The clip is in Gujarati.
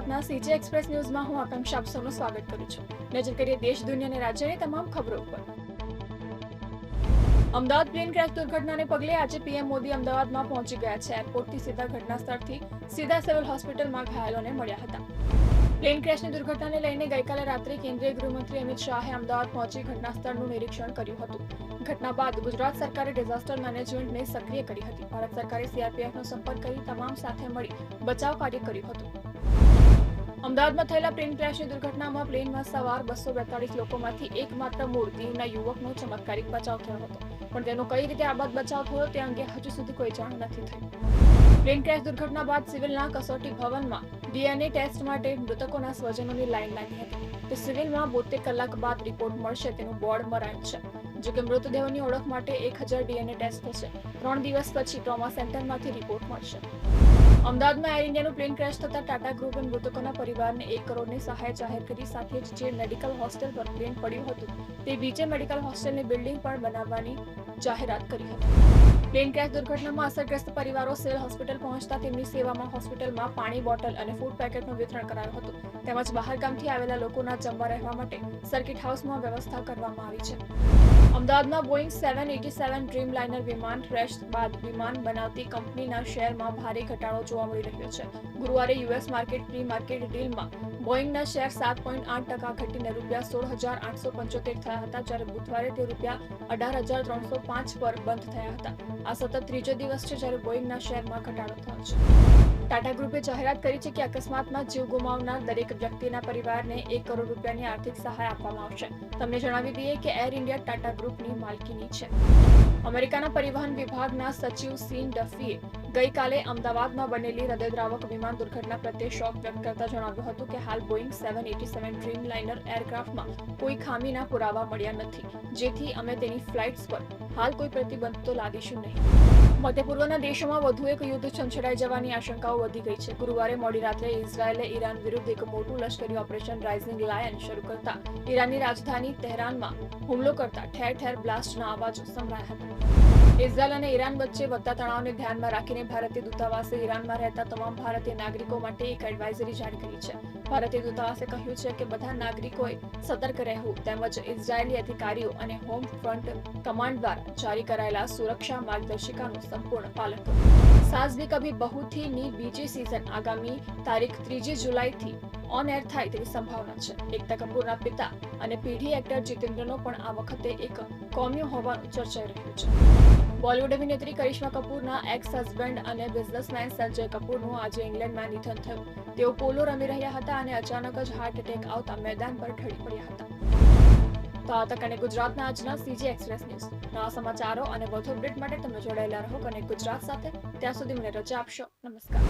ગુજરાતના સીજી એક્સપ્રેસ ન્યૂઝમાં હું આકાંક્ષા આપ સૌનું સ્વાગત કરું છું. નજર કરીએ દેશ, દુનિયા અને રાજ્યની તમામ ખબરો પર. અમદાવાદ પ્લેન ક્રેશ દુર્ઘટનાને પગલે આજે પીએમ મોદી અમદાવાદમાં પહોંચી ગયા છે. એરપોર્ટથી સીધા ઘટના સ્થળથી સીધા સિવિલ હોસ્પિટલમાં ઘાયલોને મળ્યા હતા. પ્લેન ક્રેશની દુર્ઘટનાને લઈને ગઈકાલે રાત્રે કેન્દ્રીય ગૃહમંત્રી અમિત શાહે અમદાવાદ પહોંચી ઘટના સ્થળનું નિરીક્ષણ કર્યું હતું. ઘટના બાદ ગુજરાત સરકારે ડિઝાસ્ટર મેનેજમેન્ટને સક્રિય કરી હતી. ભારત સરકારે સીઆરપીએફનો સંપર્ક કરી તમામ સાથે મળી બચાવ કાર્ય કર્યું હતું. અમદાવાદમાં થયેલા પ્લેન ક્રેશની દુર્ઘટનામાં પ્લેનમાં સવાર 242 લોકોમાંથી એકમાત્ર મૂળ દીવના યુવકનો ચમત્કારિક બચાવ થયો હતો. પણ તેનો કઈ રીતે આબાદ બચાવ થયો તે અંગે હજુ સુધી કોઈ જાણ નથી થઈ. પ્લેન ક્રેશ દુર્ઘટના બાદ સિવિલના કસોટી ભવનમાં ડીએનએ ટેસ્ટ માટે મૃતકોના સ્વજનોની લાઈન લાગી હતી. તે સિવિલમાં 72 કલાક બાદ રિપોર્ટ મળશે તેનું બોર્ડ મરાયું છે. જોકે મૃતદેહોની ઓળખ માટે 1000 ડીએનએ ટેસ્ટ થશે. 3 દિવસ પછી ટ્રોમા સેન્ટરમાંથી રિપોર્ટ મળશે. અમદાવાદમાં એર ઇન્ડિયાનું પ્લેન ક્રેશ થતા ટાટા ગ્રુપે મૃતકોના પરિવારને 1 કરોડની સહાય જાહેર કરી. સાથે જ જે મેડિકલ હોસ્ટેલ પર પ્લેન પડ્યું હતું તે બીજે મેડિકલ હોસ્ટેલની બિલ્ડિંગ પણ બનાવવાની જાહેરાત કરી હતી. પ્લેન ક્રેશ દુર્ઘટનામાં અસરગ્રસ્ત પરિવારો સિવિલ હોસ્પિટલ પહોંચતા તેમની સેવામાં હોસ્પિટલમાં પાણી બોટલ અને ફૂડ પેકેટનું વિતરણ કરાયું હતું. તેમજ બહારગામથી આવેલા લોકોના જમવા રહેવા માટે સર્કિટ હાઉસમાં વ્યવસ્થા કરવામાં આવી છે. અમદાવાદમાં બોઈંગ 787 ડ્રીમ લાઇનર વિમાન ક્રેશ બાદ વિમાન બનાવતી કંપનીના શેરમાં ભારે ઘટાડો જોવા મળી રહ્યો છે. ગુરુવારે યુએસ માર્કેટ પ્રી માર્કેટ ડીલમાં બોઈંગના શેર 7.8% ઘટીને ₹16,875 થયા હતા, જ્યારે બુધવારે તે ₹18,305 પર બંધ થયા હતા. આ સતત ત્રીજો દિવસ છે જ્યારે બોઈંગના શેરમાં ઘટાડો થયો છે. ટાટા ગ્રુપે જાહેરાત કરી છે કે અકસ્માતમાં જીવ ગુમાવનાર દરેક વ્યક્તિના પરિવારને ₹1 કરોડ આર્થિક સહાય આપવામાં આવશે. તમને જણાવી દઈએ કે એર ઇન્ડિયા ટાટા ગ્રુપની માલકીની છે. અમેરિકાના પરિવહન વિભાગના સચિવ સીન ડફીએ ગઈકાલે અમદાવાદમાં બનેલી હૃદયદ્રાવક વિમાન દુર્ઘટના પ્રત્યે શોક વ્યક્ત કરતા જણાવ્યું હતું કે હાલ બોઈંગ 787 ડ્રીમ લાઇનર એરક્રાફ્ટમાં કોઈ ખામીના પુરાવા મળ્યા નથી, જેથી અમે તેની ફ્લાઇટ્સ પર હાલ કોઈ પ્રતિબંધ તો લાદીશું નહીં. મધ્ય પૂર્વના દેશોમાં વધુ એક યુદ્ધ છંછેડાઈ જવાની આશંકાઓ વધી ગઈ છે. ગુરુવારે મોડી રાત્રે ઇઝરાયેલે ઈરાન વિરુદ્ધ એક મોટું લશ્કરી ઓપરેશન રાઇઝિંગ લાયન શરૂ કરતા ઈરાનની રાજધાની તહેરાનમાં હુમલો કરતા ઠેર ઠેર બ્લાસ્ટના અવાજો સંભળાયા હતા. ઇઝરાયલ અને ઈરાન વચ્ચે વધતા તણાવને ધ્યાનમાં રાખીને ભારતીય દૂતાવાસે ઈરાનમાં રહેતા તમામ ભારતીય નાગરિકો માટે એક એડવાઇઝરી જારી કરી છે. ભારતીય દૂતાવાસે કહ્યું છે કે બધા નાગરિકોએ સતર્ક રહેવું તેમજ ઇઝરાયેલી અધિકારીઓ અને હોમ ફ્રન્ટ કમાન્ડ દ્વારા જારી કરાયેલા સુરક્ષા માર્ગદર્શિકાનું સંપૂર્ણ પાલન કરવું. સાસ ભી કભી બહુ થી ની બીજી સિઝન આગામી તારીખ 3 જુલાઈથી ઓન એર થાય તેવી સંભાવના છે. એકતા કપૂરના પિતા અને પીઢી એક્ટર જીતેન્દ્રનો પણ આ વખતે એક કોમિયો હોવાનું ચર્ચાઈ રહ્યું છે. બોલિવૂડ અભિનેત્રી કરિશ્મા કપૂરના એક્સ હસબન્ડ અને બિઝનેસમેન સંજય કપૂરનું આજે ઇંગ્લેન્ડમાં નિધન થયું. તેઓ પોલો રમી રહ્યા હતા અને અચાનક જ હાર્ટ એટેક આવતા મેદાન પર ઢળી પડ્યા હતા. તો આ તક અને ગુજરાતના આજના સીજી એક્સપ્રેસ ન્યૂઝ નવા સમાચારો અને વધુ અપડેટ માટે તમે જોડાયેલા રહો કનેક્ટ ગુજરાત સાથે. ત્યાં સુધી મને રજા આપશો. નમસ્કાર.